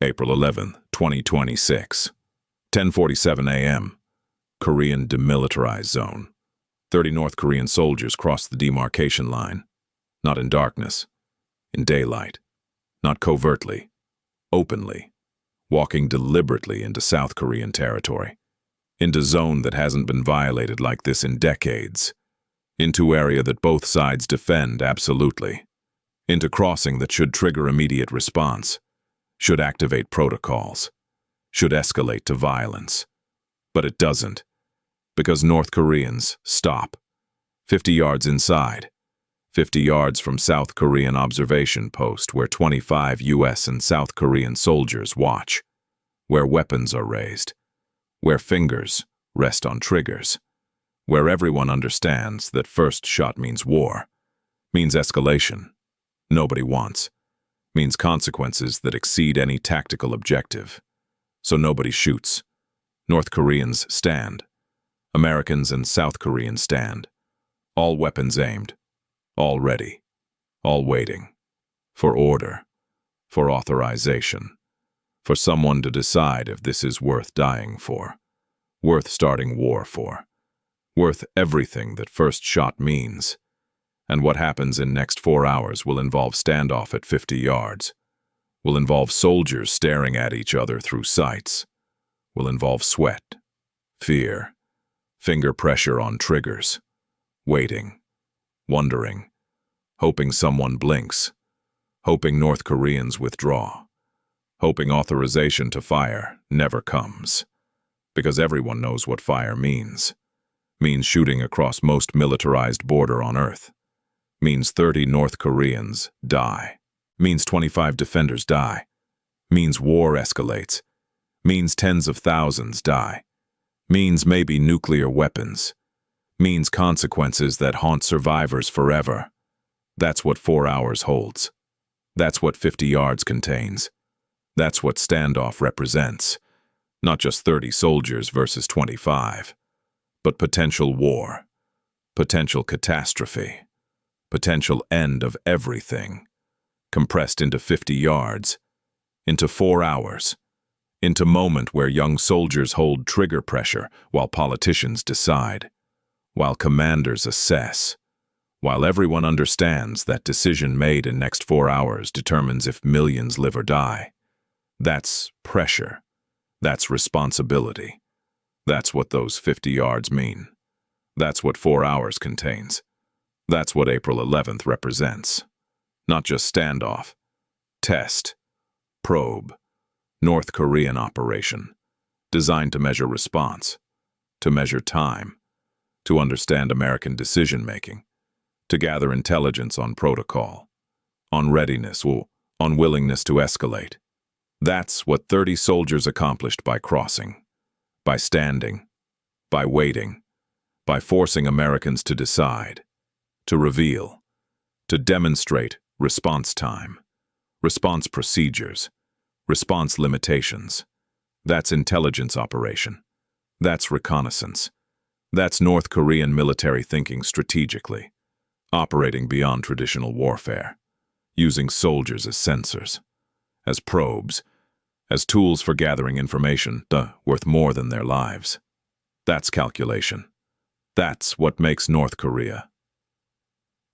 April 11, 2026. 10:47 a.m. Korean Demilitarized Zone. 30 North Korean soldiers crossed the demarcation line. Not in darkness. In daylight. Not covertly. Openly. Walking deliberately into South Korean territory. Into zone that hasn't been violated like this in decades. Into area that both sides defend absolutely. Into crossing that should trigger immediate response. Should activate protocols. Should escalate to violence. But it doesn't. Because North Koreans stop. 50 yards inside. 50 yards from South Korean observation post where 25 U.S. and South Korean soldiers watch. Where weapons are raised. Where fingers rest on triggers. Where everyone understands that first shot means war. Means escalation. Nobody wants. Means consequences that exceed any tactical objective. So nobody shoots. North Koreans stand. Americans and South Koreans stand. All weapons aimed. All ready. All waiting. For order. For authorization. For someone to decide if this is worth dying for. Worth starting war for. Worth everything that first shot means. And what happens in next 4 hours will involve standoff at 50 yards. Will involve soldiers staring at each other through sights. Will involve sweat. Fear. Finger pressure on triggers. Waiting. Wondering. Hoping someone blinks. Hoping North Koreans withdraw. Hoping authorization to fire never comes. Because everyone knows what fire means. Means shooting across most militarized border on Earth. Means 30 North Koreans die. Means 25 defenders die. Means war escalates. Means tens of thousands die. Means maybe nuclear weapons. Means consequences that haunt survivors forever. That's what 4 hours holds. That's what 50 yards contains. That's what standoff represents. Not just 30 soldiers versus 25. But potential war. Potential catastrophe. Potential end of everything. Compressed into 50 yards. Into 4 hours. Into moment where young soldiers hold trigger pressure while politicians decide. While commanders assess. While everyone understands that decision made in next 4 hours determines if millions live or die. That's pressure. That's responsibility. That's what those 50 yards mean. That's what 4 hours contains. That's what April 11th represents. Not just standoff. Test. Probe. North Korean operation. Designed to measure response. To measure time. To understand American decision-making. To gather intelligence on protocol. On readiness or on willingness to escalate. That's what 30 soldiers accomplished by crossing. By standing. By waiting. By forcing Americans to decide. To reveal. To demonstrate response time. Response procedures. Response limitations. That's intelligence operation. That's reconnaissance. That's North Korean military thinking strategically. Operating beyond traditional warfare. Using soldiers as sensors. As probes. As tools for gathering information worth more than their lives. That's calculation. That's what makes North Korea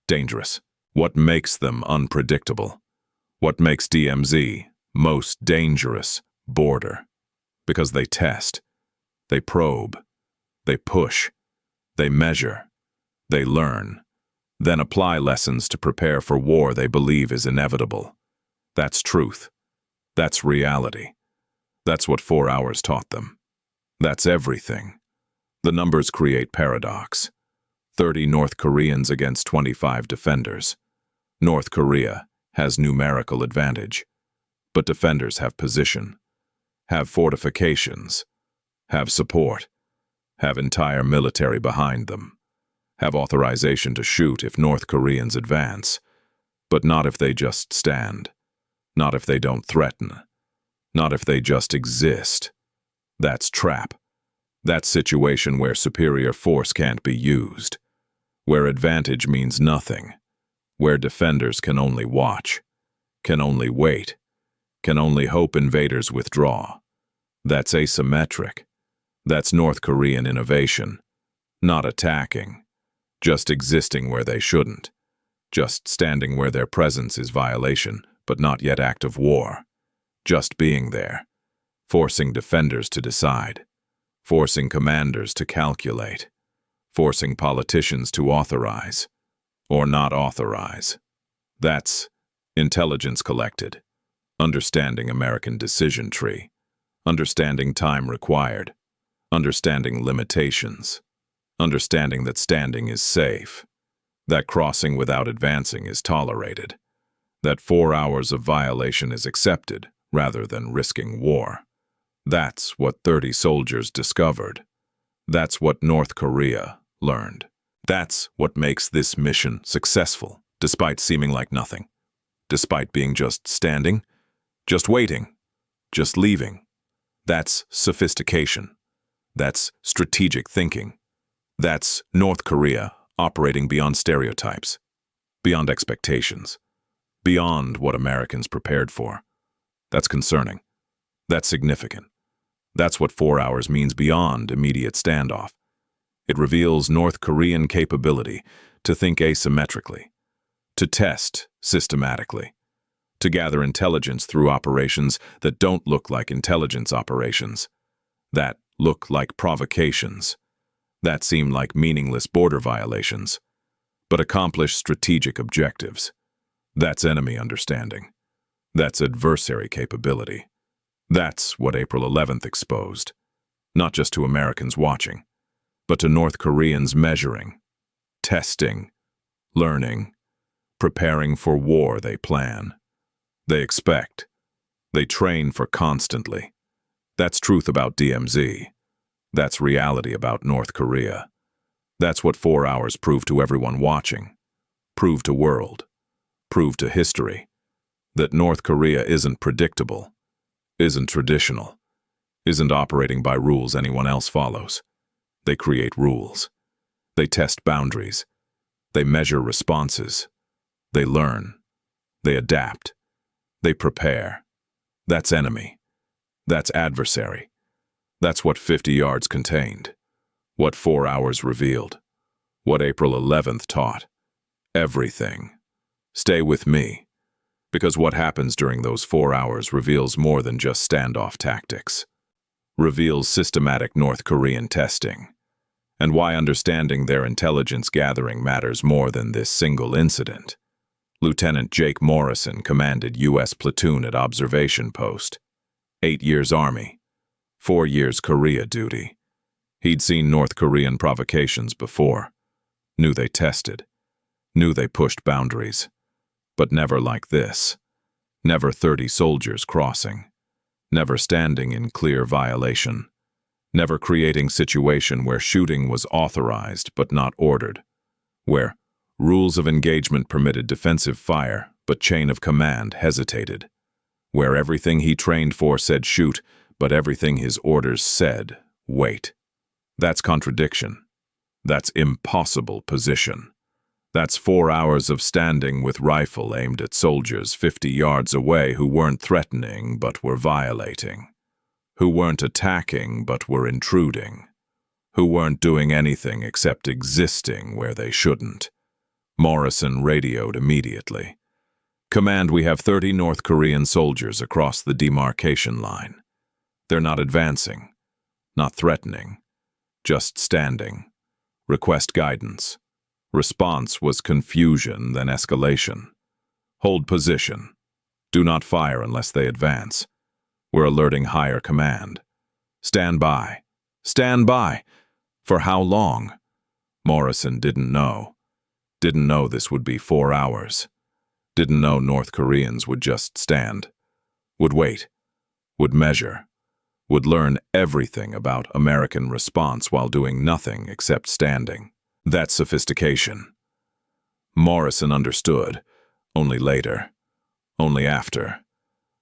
dangerous. What makes them unpredictable. What makes DMZ most dangerous border. Because they test. They probe. They push. They measure. They learn. Then apply lessons to prepare for war they believe is inevitable. That's truth. That's reality. That's what 4 hours taught them. That's everything. The numbers create paradox. 30 North Koreans against 25 defenders. North Korea has numerical advantage. But defenders have position. Have fortifications. Have support. Have entire military behind them. Have authorization to shoot if North Koreans advance. But not if they just stand. Not if they don't threaten. Not if they just exist. That's trap. That's situation where superior force can't be used. Where advantage means nothing. Where defenders can only watch. Can only wait. can only hope invaders withdraw. That's asymmetric. That's North Korean innovation. Not attacking. Just existing where they shouldn't. Just standing where their presence is violation, but not yet act of war. Just being there. Forcing defenders to decide. Forcing commanders to calculate. Forcing politicians to authorize. Or not authorize. That's intelligence collected. Understanding American decision tree. Understanding time required. Understanding limitations. Understanding that standing is safe. That crossing without advancing is tolerated. That 4 hours of violation is accepted rather than risking war. That's what 30 soldiers discovered. That's what North Korea learned. That's what makes this mission successful, despite seeming like nothing. Despite being just standing, just waiting, just leaving. That's sophistication. That's strategic thinking. That's North Korea operating beyond stereotypes, beyond expectations, beyond what Americans prepared for. That's concerning. That's significant. That's what 4 hours means beyond immediate standoff. It reveals North Korean capability to think asymmetrically, to test systematically, to gather intelligence through operations that don't look like intelligence operations, that look like provocations, that seem like meaningless border violations, but accomplish strategic objectives. That's enemy understanding. That's adversary capability. That's what April 11th exposed, not just to Americans watching, but to North Koreans measuring, testing, learning, preparing for war they plan. They expect. They train for constantly. That's truth about DMZ. That's reality about North Korea. That's what 4 hours proved to everyone watching. Proved to world. Proved to history. That North Korea isn't predictable, isn't traditional, isn't operating by rules anyone else follows. They create rules. They test boundaries. They measure responses. They learn. They adapt. They prepare. That's enemy. That's adversary. That's what 50 yards contained. What 4 hours revealed. What April 11th taught. Everything. Stay with me. Because what happens during those 4 hours reveals more than just standoff tactics. Reveals systematic North Korean testing. And why understanding their intelligence gathering matters more than this single incident. Lieutenant Jake Morrison commanded U.S. platoon at observation post. 8 years Army. 4 years Korea duty. He'd seen North Korean provocations before. Knew they tested. Knew they pushed boundaries. But never like this. Never 30 soldiers crossing. Never standing in clear violation. Never creating situation where shooting was authorized but not ordered. Where rules of engagement permitted defensive fire, but chain of command hesitated. Where everything he trained for said shoot, but everything his orders said, wait. That's contradiction. That's impossible position. That's 4 hours of standing with rifle aimed at soldiers 50 yards away who weren't threatening but were violating. Who weren't attacking but were intruding. Who weren't doing anything except existing where they shouldn't. Morrison radioed immediately. Command, we have 30 North Korean soldiers across the demarcation line. They're not advancing, not threatening, just standing. Request guidance. Response was confusion, then escalation. Hold position. Do not fire unless they advance. We're alerting higher command. Stand by. Stand by. For how long? Morrison didn't know. Didn't know this would be 4 hours. Didn't know North Koreans would just stand. Would wait. Would measure. Would learn everything about American response while doing nothing except standing. That's sophistication. Morrison understood. Only later. Only after.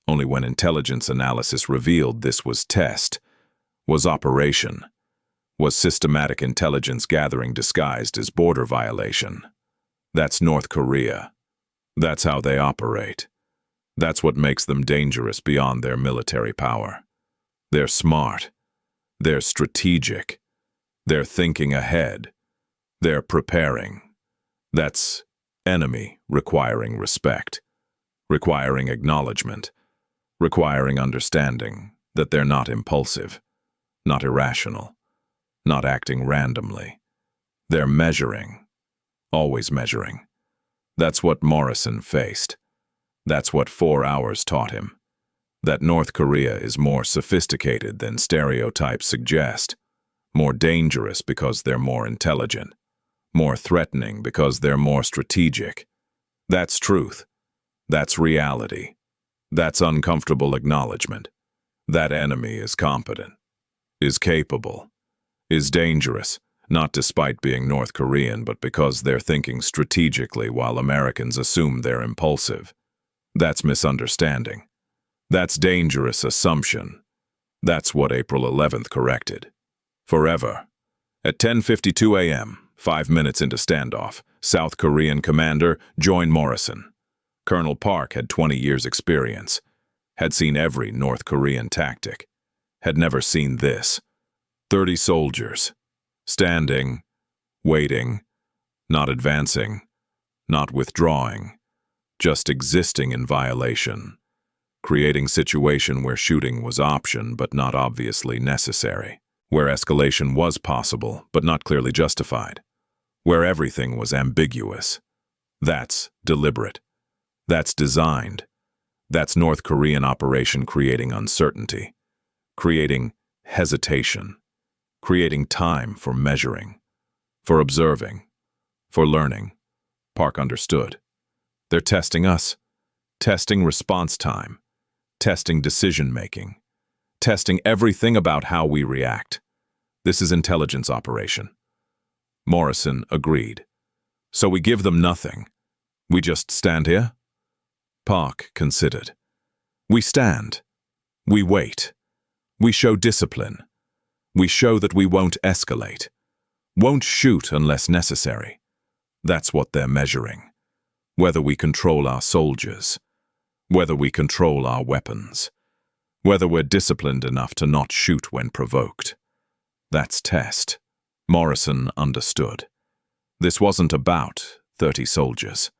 Only when intelligence analysis revealed this was test. Was operation. Was systematic intelligence gathering disguised as border violation. That's North Korea. That's how they operate. That's what makes them dangerous beyond their military power. They're smart. They're strategic. They're thinking ahead. They're preparing. That's enemy requiring respect, requiring acknowledgement, requiring understanding that they're not impulsive, not irrational, not acting randomly. They're measuring, always measuring. That's what Morrison faced. That's what 4 hours taught him. That North Korea is more sophisticated than stereotypes suggest, more dangerous because they're more intelligent, more threatening because they're more strategic. That's truth. That's reality. That's uncomfortable acknowledgement. That enemy is competent, is capable, is dangerous, not despite being North Korean, but because they're thinking strategically while Americans assume they're impulsive. That's misunderstanding. That's dangerous assumption. That's what April 11th corrected. Forever. At 10:52 a.m., 5 minutes into standoff, South Korean commander joined Morrison. Colonel Park had 20 years' experience, had seen every North Korean tactic, had never seen this. 30 soldiers, standing, waiting, not advancing, not withdrawing, just existing in violation, creating situation where shooting was option but not obviously necessary, where escalation was possible but not clearly justified, where everything was ambiguous. That's deliberate. That's designed. That's North Korean operation creating uncertainty, creating hesitation, creating time for measuring, for observing, for learning. Park understood. They're testing us, testing response time, testing decision-making, testing everything about how we react. This is intelligence operation. Morrison agreed. So we give them nothing. We just stand here? Park considered. We stand. We wait. We show discipline. We show that we won't escalate. Won't shoot unless necessary. That's what they're measuring. Whether we control our soldiers. Whether we control our weapons. Whether we're disciplined enough to not shoot when provoked. That's test. Morrison understood. This wasn't about 30 soldiers.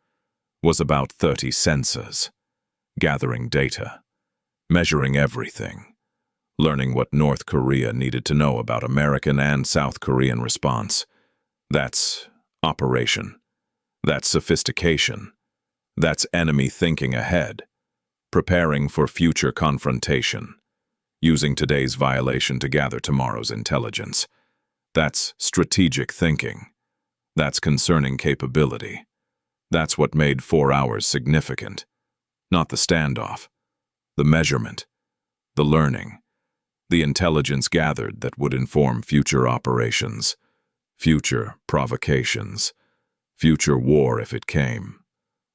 Was about 30 sensors, gathering data, measuring everything, learning what North Korea needed to know about American and South Korean response. That's operation. That's sophistication. That's enemy thinking ahead, preparing for future confrontation, using today's violation to gather tomorrow's intelligence. That's strategic thinking. That's concerning capability. That's what made 4 hours significant. Not the standoff, the measurement, the learning, the intelligence gathered that would inform future operations, future provocations, future war if it came.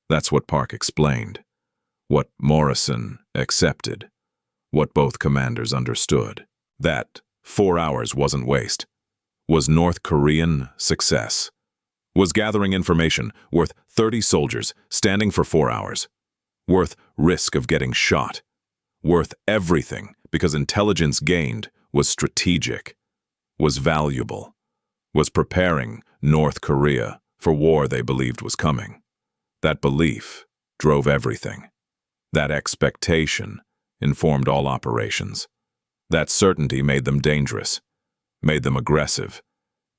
That's what Park explained, what Morrison accepted, what both commanders understood. That 4 hours wasn't waste, was North Korean success. Was gathering information worth 30 soldiers standing for 4 hours, worth risk of getting shot, worth everything because intelligence gained was strategic, was valuable, was preparing North Korea for war they believed was coming. That belief drove everything. That expectation informed all operations. That certainty made them dangerous, made them aggressive,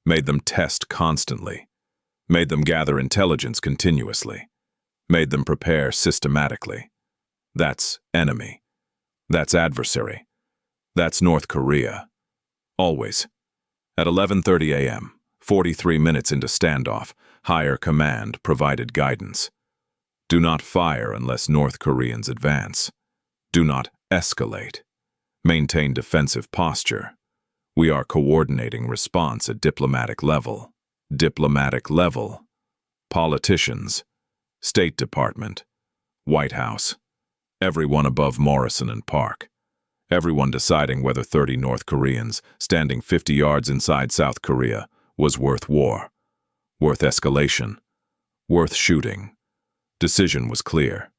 made them test constantly, made them gather intelligence continuously, made them prepare systematically. That's enemy. That's adversary. That's North Korea. Always. At 11:30 a.m., 43 minutes into standoff, higher command provided guidance. Do not fire unless North Koreans advance. Do not escalate. Maintain defensive posture. We are coordinating response at diplomatic level. Diplomatic level. Politicians. State Department. White House. Everyone above Morrison and Park. Everyone deciding whether 30 North Koreans standing 50 yards inside South Korea was worth war, worth escalation, worth shooting. Decision was clear.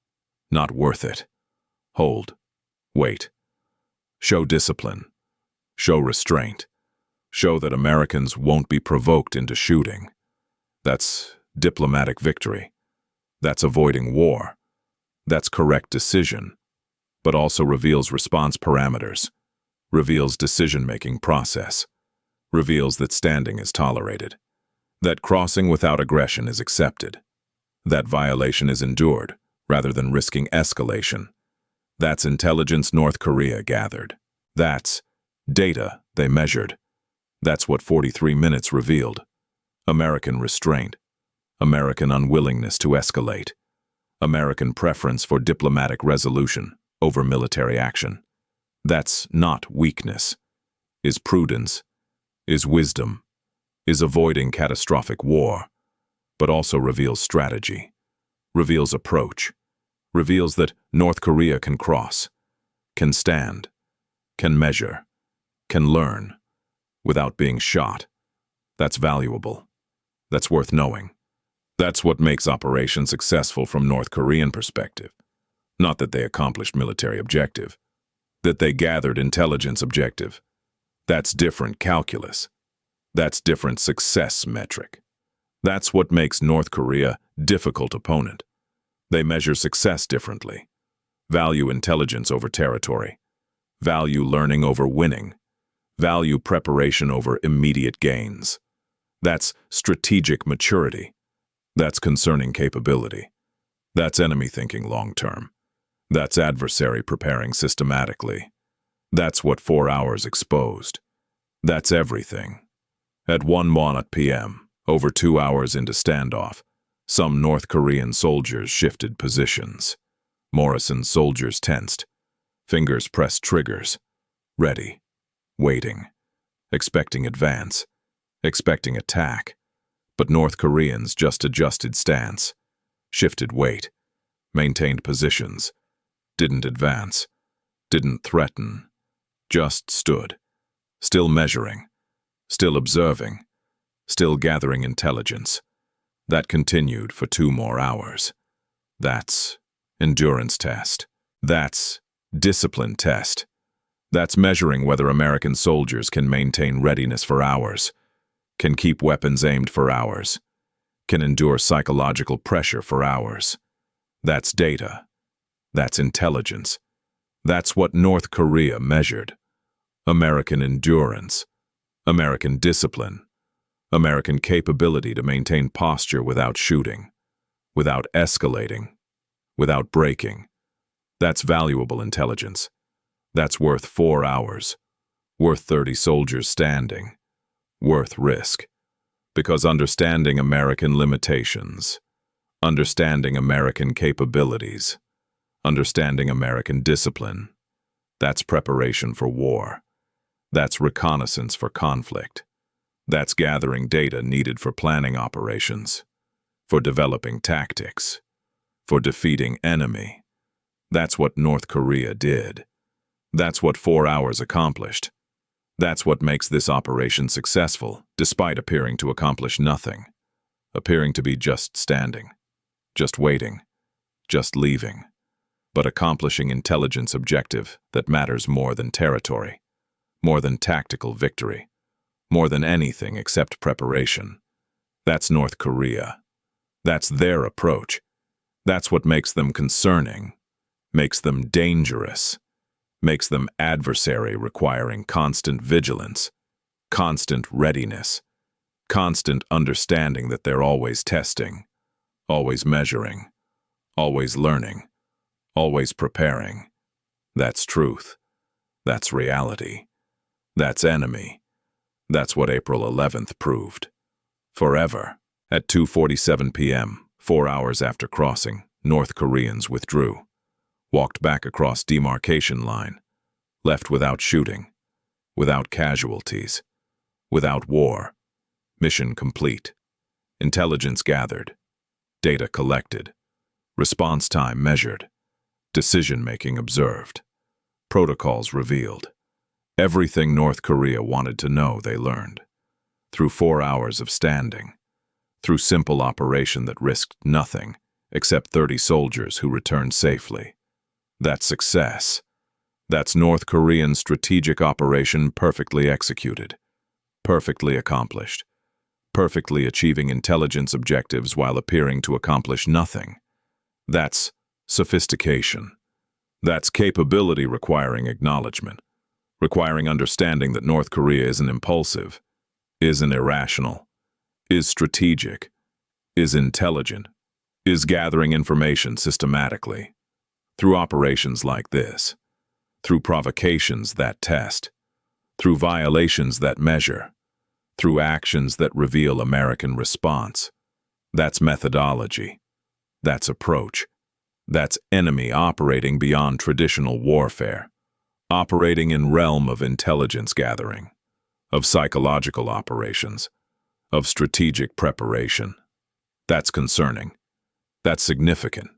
Not worth it. Hold. Wait. Show discipline. Show restraint. Show that Americans won't be provoked into shooting. That's diplomatic victory. That's avoiding war. That's correct decision, but also reveals response parameters, reveals decision-making process, reveals that standing is tolerated, that crossing without aggression is accepted, that violation is endured rather than risking escalation. That's intelligence North Korea gathered. That's data they measured. That's what 43 minutes revealed. American restraint, American unwillingness to escalate, American preference for diplomatic resolution over military action. That's not weakness, is prudence, is wisdom, is avoiding catastrophic war, but also reveals strategy, reveals approach, reveals that North Korea can cross, can stand, can measure, can learn, without being shot. That's valuable. That's worth knowing. That's what makes Operation successful from North Korean perspective. Not that they accomplished military objective, that they gathered intelligence objective. That's different calculus. That's different success metric. That's what makes North Korea difficult opponent. They measure success differently. Value intelligence over territory. Value learning over winning. Value preparation over immediate gains. That's strategic maturity. That's concerning capability. That's enemy thinking long-term. That's adversary preparing systematically. That's what 4 hours exposed. That's everything. At 1 p.m., over 2 hours into standoff, some North Korean soldiers shifted positions. Morrison's soldiers tensed. Fingers pressed triggers. Ready. Waiting. Expecting advance. Expecting attack. But North Koreans just adjusted stance, shifted weight, maintained positions, didn't advance, didn't threaten, just stood, still measuring, still observing, still gathering intelligence. That continued for 2 more hours. That's endurance test. That's discipline test. That's measuring whether American soldiers can maintain readiness for hours, can keep weapons aimed for hours, can endure psychological pressure for hours. That's data. That's intelligence. That's what North Korea measured. American endurance, American discipline, American capability to maintain posture without shooting, without escalating, without breaking. That's valuable intelligence. That's worth 4 hours, worth 30 soldiers standing. Worth risk. Because understanding American limitations, understanding American capabilities, understanding American discipline, that's preparation for war. That's reconnaissance for conflict. That's gathering data needed for planning operations, for developing tactics, for defeating enemy. That's what North Korea did. That's what 4 hours accomplished. That's what makes this operation successful, despite appearing to accomplish nothing, appearing to be just standing, just waiting, just leaving, but accomplishing intelligence objective that matters more than territory, more than tactical victory, more than anything except preparation. That's North Korea. That's their approach. That's what makes them concerning, makes them dangerous, makes them adversary requiring constant vigilance, constant readiness, constant understanding that they're always testing, always measuring, always learning, always preparing. That's truth. That's reality. That's enemy. That's what April 11th proved. Forever. At 2:47 p.m., 4 hours after crossing, North Koreans withdrew, walked back across demarcation line, left without shooting, without casualties, without war. Mission complete. Intelligence gathered. Data collected. Response time measured. Decision-making observed. Protocols revealed. Everything North Korea wanted to know they learned. Through 4 hours of standing. Through simple operation that risked nothing except 30 soldiers who returned safely. That's success. That's North Korean strategic operation perfectly executed, perfectly accomplished, perfectly achieving intelligence objectives while appearing to accomplish nothing. That's sophistication. That's capability requiring acknowledgement, requiring understanding that North Korea isn't impulsive, isn't irrational, is strategic, is intelligent, is gathering information systematically. Through operations like this, through provocations that test, through violations that measure, through actions that reveal American response. That's methodology. That's approach. That's enemy operating beyond traditional warfare, operating in realm of intelligence gathering, of psychological operations, of strategic preparation. That's concerning. That's significant.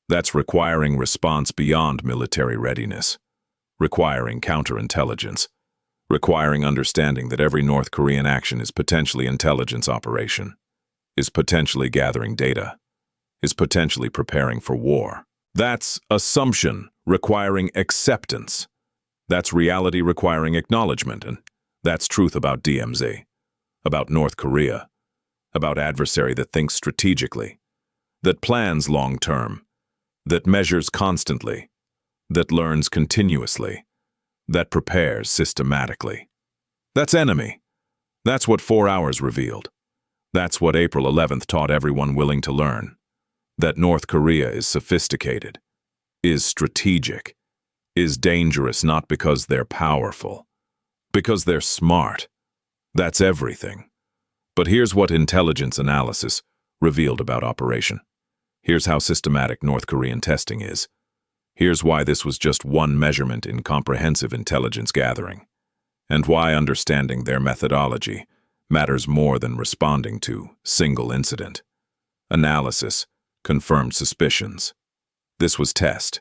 That's requiring response beyond military readiness, requiring counterintelligence, requiring understanding that every North Korean action is potentially intelligence operation, is potentially gathering data, is potentially preparing for war. That's assumption requiring acceptance. That's reality requiring acknowledgement, and that's truth about DMZ, about North Korea, about adversary that thinks strategically, that plans long-term, that measures constantly, that learns continuously, that prepares systematically. That's enemy. That's what 4 hours revealed. That's what April 11th taught everyone willing to learn. That North Korea is sophisticated, is strategic, is dangerous not because they're powerful, because they're smart. That's everything. But here's what intelligence analysis revealed about operation. Here's how systematic North Korean testing is. Here's why this was just one measurement in comprehensive intelligence gathering, and why understanding their methodology matters more than responding to single incident. Analysis confirmed suspicions. This was test,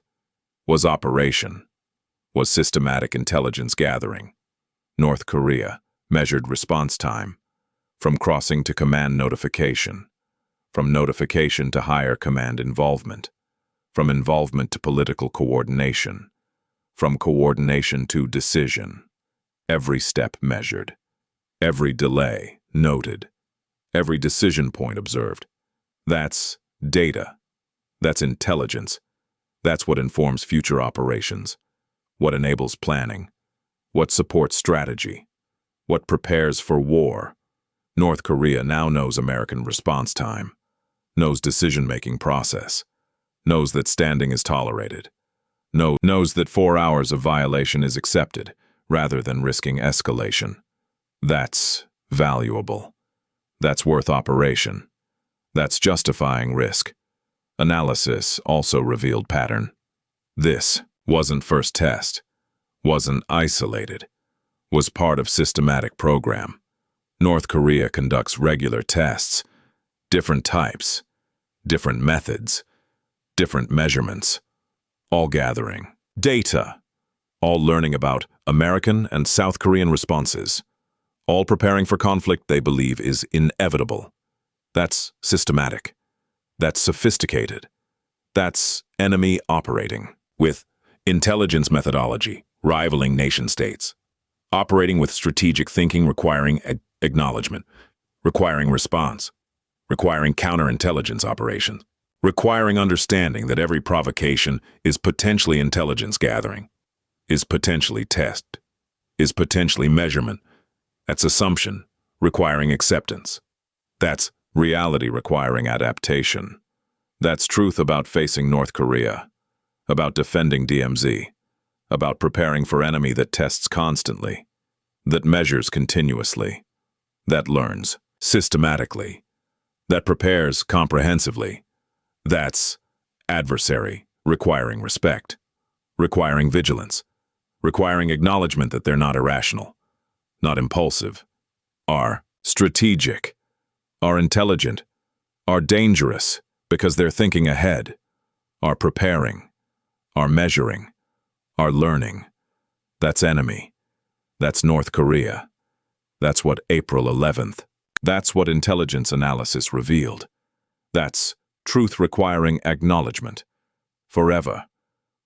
was operation, was systematic intelligence gathering. North Korea measured response time, from crossing to command notification, from notification to higher command involvement, from involvement to political coordination, from coordination to decision. Every step measured, every delay noted, every decision point observed. That's data. That's intelligence. That's what informs future operations, what enables planning, what supports strategy, what prepares for war. North Korea now knows American response time, knows decision-making process, knows that standing is tolerated, knows that 4 hours of violation is accepted rather than risking escalation. That's valuable. That's worth operation. That's justifying risk. Analysis also revealed pattern. This wasn't first test, wasn't isolated, was part of systematic program. North Korea conducts regular tests, different types, different methods, different measurements, all gathering data, all learning about American and South Korean responses, all preparing for conflict they believe is inevitable. That's systematic. That's sophisticated. That's enemy operating with intelligence methodology, rivaling nation-states, operating with strategic thinking requiring acknowledgement, requiring response, requiring counterintelligence operations, requiring understanding that every provocation is potentially intelligence gathering, is potentially test, is potentially measurement. That's assumption, requiring acceptance. That's reality requiring adaptation. That's truth about facing North Korea, about defending DMZ, about preparing for enemy that tests constantly, that measures continuously, that learns systematically, that prepares comprehensively. That's adversary requiring respect, requiring vigilance, requiring acknowledgement that they're not irrational, not impulsive, are strategic, are intelligent, are dangerous because they're thinking ahead, are preparing, are measuring, are learning. That's enemy. That's North Korea. That's what April 11th. That's what intelligence analysis revealed. That's truth requiring acknowledgement. Forever.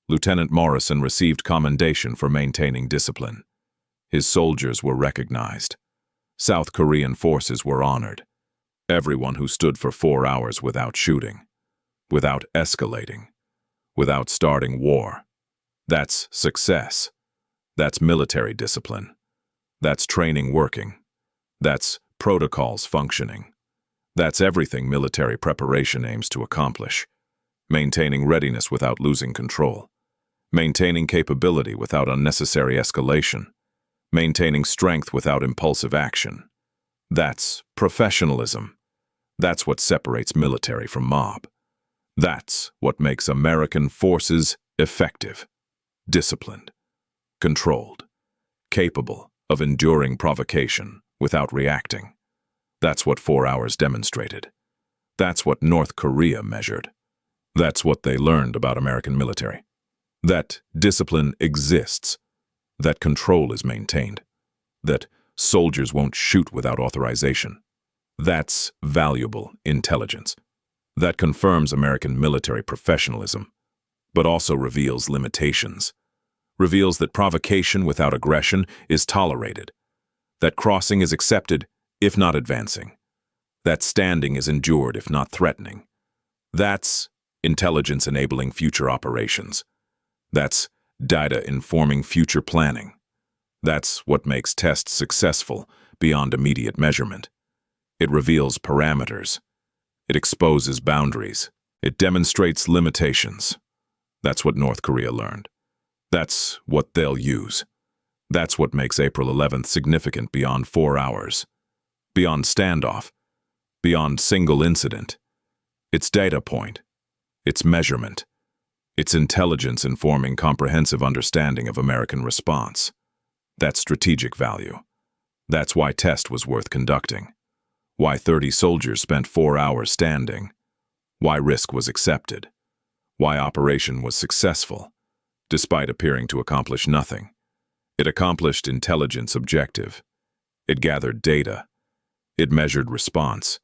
Lieutenant Morrison received commendation for maintaining discipline. His soldiers were recognized. South Korean forces were honored. Everyone who stood for 4 hours without shooting, without escalating, without starting war. That's success. That's military discipline. That's training working. That's protocols functioning. That's everything military preparation aims to accomplish. Maintaining readiness without losing control. Maintaining capability without unnecessary escalation. Maintaining strength without impulsive action. That's professionalism. That's what separates military from mob. That's what makes American forces effective, disciplined, controlled, capable of enduring provocation without reacting. That's what 4 hours demonstrated. That's what North Korea measured. That's what they learned about American military. That discipline exists. That control is maintained. That soldiers won't shoot without authorization. That's valuable intelligence. That confirms American military professionalism, but also reveals limitations. Reveals that provocation without aggression is tolerated. That crossing is accepted, if not advancing. That standing is endured, if not threatening. That's intelligence enabling future operations. That's data informing future planning. That's what makes tests successful beyond immediate measurement. It reveals parameters. It exposes boundaries. It demonstrates limitations. That's what North Korea learned. That's what they'll use. That's what makes April 11th significant beyond 4 hours. Beyond standoff. Beyond single incident. It's data point. It's measurement. It's intelligence informing comprehensive understanding of American response. That's strategic value. That's why test was worth conducting. Why 30 soldiers spent 4 hours standing. Why risk was accepted. Why operation was successful, despite appearing to accomplish nothing. It accomplished intelligence objective. It gathered data. It measured response.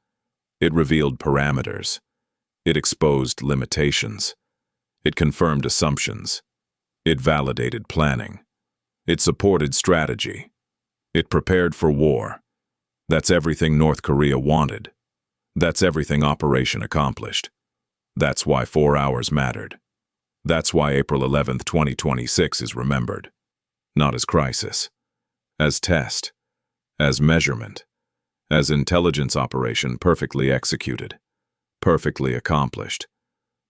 It revealed parameters. It exposed limitations. It confirmed assumptions. It validated planning. It supported strategy. It prepared for war. That's everything North Korea wanted. That's everything Operation accomplished. That's why 4 hours mattered. That's why April 11th, 2026 is remembered. Not as crisis. As test. As measurement. As intelligence operation perfectly executed. Perfectly accomplished.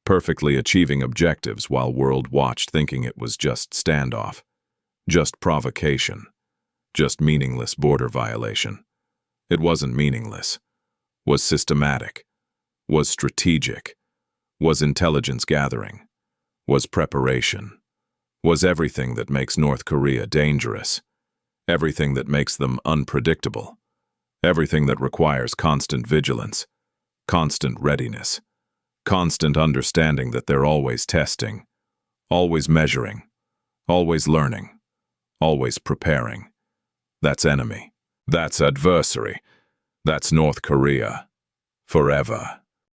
Perfectly achieving objectives while world watched thinking it was just standoff. Just provocation. Just meaningless border violation. It wasn't meaningless. Was systematic. Was strategic. Was intelligence gathering. Was preparation. Was everything that makes North Korea dangerous. Everything that makes them unpredictable. Everything that requires constant vigilance. Constant readiness. Constant understanding that they're always testing. Always measuring. Always learning. Always preparing. That's enemy. That's adversary. That's North Korea. Forever.